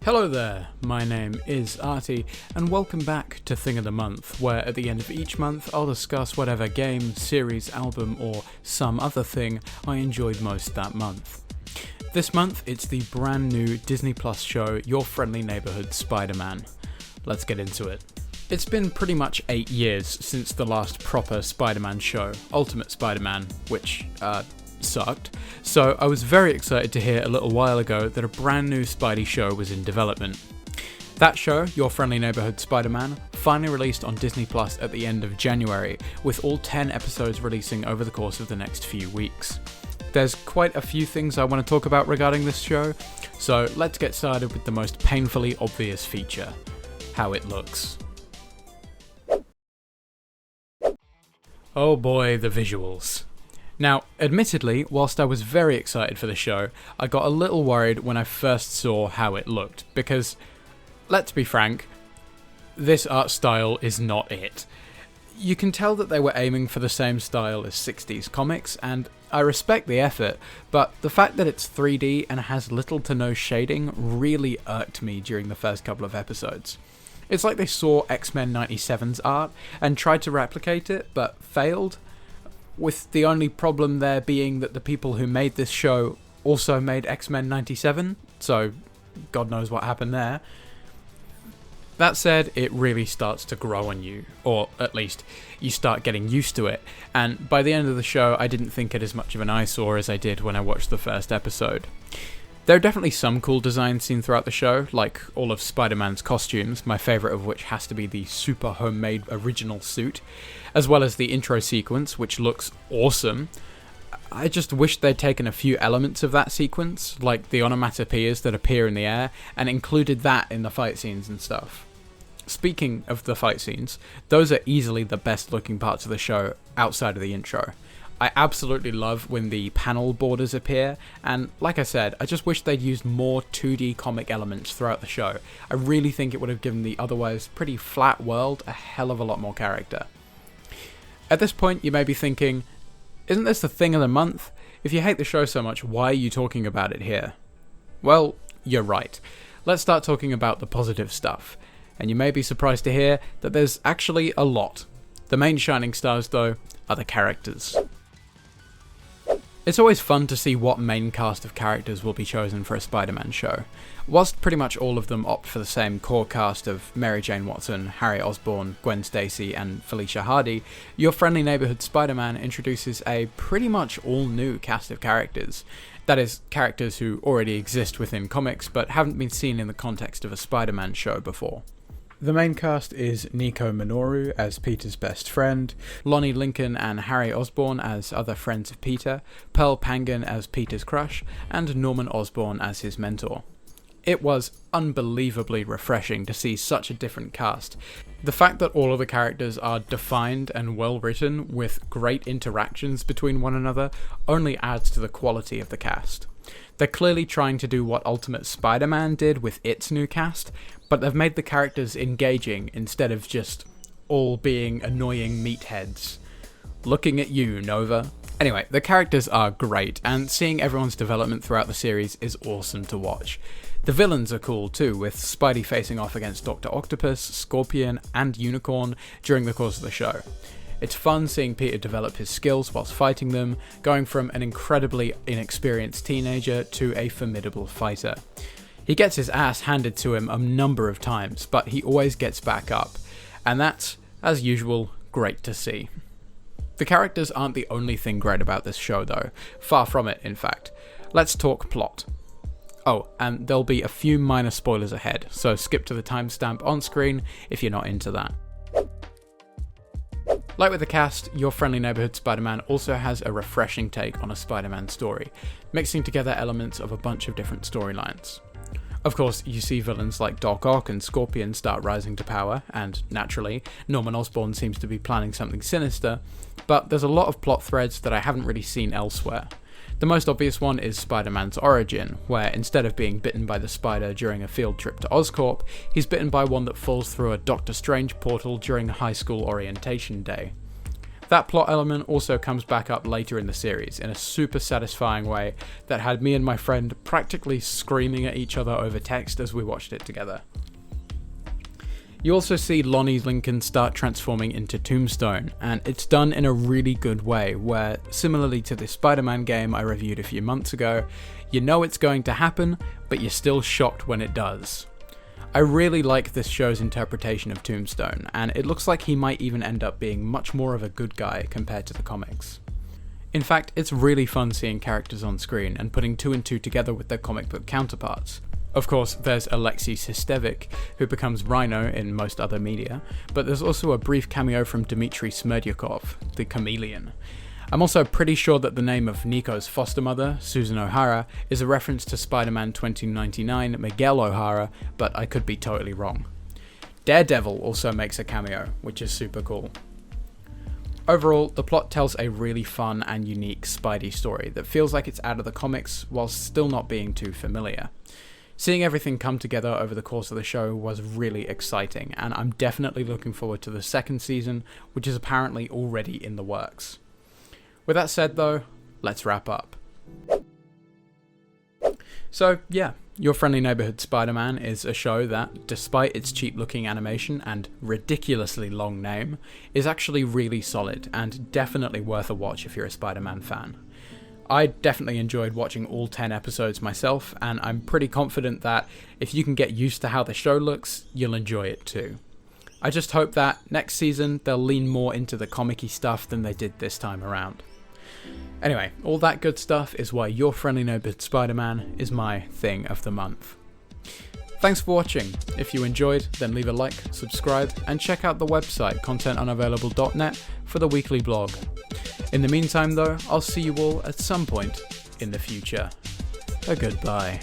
Hello there, my name is Artie, and welcome back to Thing of the Month, where at the end of each month I'll discuss whatever game, series, album, or some other thing I enjoyed most that month. This month it's the brand new Disney Plus show, Your Friendly Neighborhood Spider-Man. Let's get into it. It's been pretty much 8 years since the last proper Spider-Man show, Ultimate Spider-Man, which, sucked, so I was very excited to hear a little while ago that a brand new Spidey show was in development. That show, Your Friendly Neighborhood Spider-Man, finally released on Disney Plus at the end of January, with all 10 episodes releasing over the course of the next few weeks. There's quite a few things I want to talk about regarding this show, so let's get started with the most painfully obvious feature: how it looks. Oh boy, the visuals. Now, admittedly, whilst I was very excited for the show, I got a little worried when I first saw how it looked, because, let's be frank, this art style is not it. You can tell that they were aiming for the same style as 60s comics, and I respect the effort, but the fact that it's 3D and has little to no shading really irked me during the first couple of episodes. It's like they saw X-Men 97's art and tried to replicate it, but failed, with the only problem there being that the people who made this show also made X-Men 97, so God knows what happened there. That said, it really starts to grow on you, or at least you start getting used to it, and by the end of the show I didn't think it as much of an eyesore as I did when I watched the first episode. There are definitely some cool designs seen throughout the show, like all of Spider-Man's costumes, my favourite of which has to be the super homemade original suit, as well as the intro sequence, which looks awesome. I just wish they'd taken a few elements of that sequence, like the onomatopoeias that appear in the air, and included that in the fight scenes and stuff. Speaking of the fight scenes, those are easily the best looking parts of the show outside of the intro. I absolutely love when the panel borders appear, and like I said, I just wish they'd used more 2D comic elements throughout the show. I really think it would have given the otherwise pretty flat world a hell of a lot more character. At this point, you may be thinking, isn't this the thing of the month? If you hate the show so much, why are you talking about it here? Well, you're right. Let's start talking about the positive stuff. And you may be surprised to hear that there's actually a lot. The main shining stars, though, are the characters. It's always fun to see what main cast of characters will be chosen for a Spider-Man show. Whilst pretty much all of them opt for the same core cast of Mary Jane Watson, Harry Osborn, Gwen Stacy, and Felicia Hardy, Your Friendly Neighborhood Spider-Man introduces a pretty much all-new cast of characters. That is, characters who already exist within comics but haven't been seen in the context of a Spider-Man show before. The main cast is Nico Minoru as Peter's best friend, Lonnie Lincoln and Harry Osborn as other friends of Peter, Pearl Pangan as Peter's crush, and Norman Osborn as his mentor. It was unbelievably refreshing to see such a different cast. The fact that all of the characters are defined and well written with great interactions between one another only adds to the quality of the cast. They're clearly trying to do what Ultimate Spider-Man did with its new cast, but they've made the characters engaging instead of just all being annoying meatheads. Looking at you, Nova. Anyway, the characters are great, and seeing everyone's development throughout the series is awesome to watch. The villains are cool too, with Spidey facing off against Dr. Octopus, Scorpion, and Unicorn during the course of the show. It's fun seeing Peter develop his skills whilst fighting them, going from an incredibly inexperienced teenager to a formidable fighter. He gets his ass handed to him a number of times, but he always gets back up, and that's, as usual, great to see. The characters aren't the only thing great about this show though, far from it in fact. Let's talk plot. Oh, and there'll be a few minor spoilers ahead, so skip to the timestamp on screen if you're not into that. Like with the cast, Your Friendly Neighborhood Spider-Man also has a refreshing take on a Spider-Man story, mixing together elements of a bunch of different storylines. Of course, you see villains like Doc Ock and Scorpion start rising to power, and naturally, Norman Osborn seems to be planning something sinister, but there's a lot of plot threads that I haven't really seen elsewhere. The most obvious one is Spider-Man's origin, where instead of being bitten by the spider during a field trip to Oscorp, he's bitten by one that falls through a Doctor Strange portal during high school orientation day. That plot element also comes back up later in the series in a super satisfying way that had me and my friend practically screaming at each other over text as we watched it together. You also see Lonnie Lincoln start transforming into Tombstone, and it's done in a really good way where, similarly to the Spider-Man game I reviewed a few months ago, you know it's going to happen, but you're still shocked when it does. I really like this show's interpretation of Tombstone, and it looks like he might even end up being much more of a good guy compared to the comics. In fact, it's really fun seeing characters on screen and putting two and two together with their comic book counterparts. Of course, there's Alexei Sistevic, who becomes Rhino in most other media, but there's also a brief cameo from Dmitry Smerdyakov, the Chameleon. I'm also pretty sure that the name of Nico's foster mother, Susan O'Hara, is a reference to Spider-Man 2099 Miguel O'Hara, but I could be totally wrong. Daredevil also makes a cameo, which is super cool. Overall, the plot tells a really fun and unique Spidey story that feels like it's out of the comics while still not being too familiar. Seeing everything come together over the course of the show was really exciting, and I'm definitely looking forward to the second season, which is apparently already in the works. With that said though, let's wrap up. So yeah, Your Friendly Neighborhood Spider-Man is a show that, despite its cheap looking animation and ridiculously long name, is actually really solid and definitely worth a watch if you're a Spider-Man fan. I definitely enjoyed watching all 10 episodes myself, and I'm pretty confident that if you can get used to how the show looks, you'll enjoy it too. I just hope that next season they'll lean more into the comic-y stuff than they did this time around. Anyway, all that good stuff is why Your Friendly Neighborhood Spider-Man is my thing of the month. Thanks for watching. If you enjoyed, then leave a like, subscribe, and check out the website contentunavailable.net for the weekly blog. In the meantime though, I'll see you all at some point in the future. A goodbye.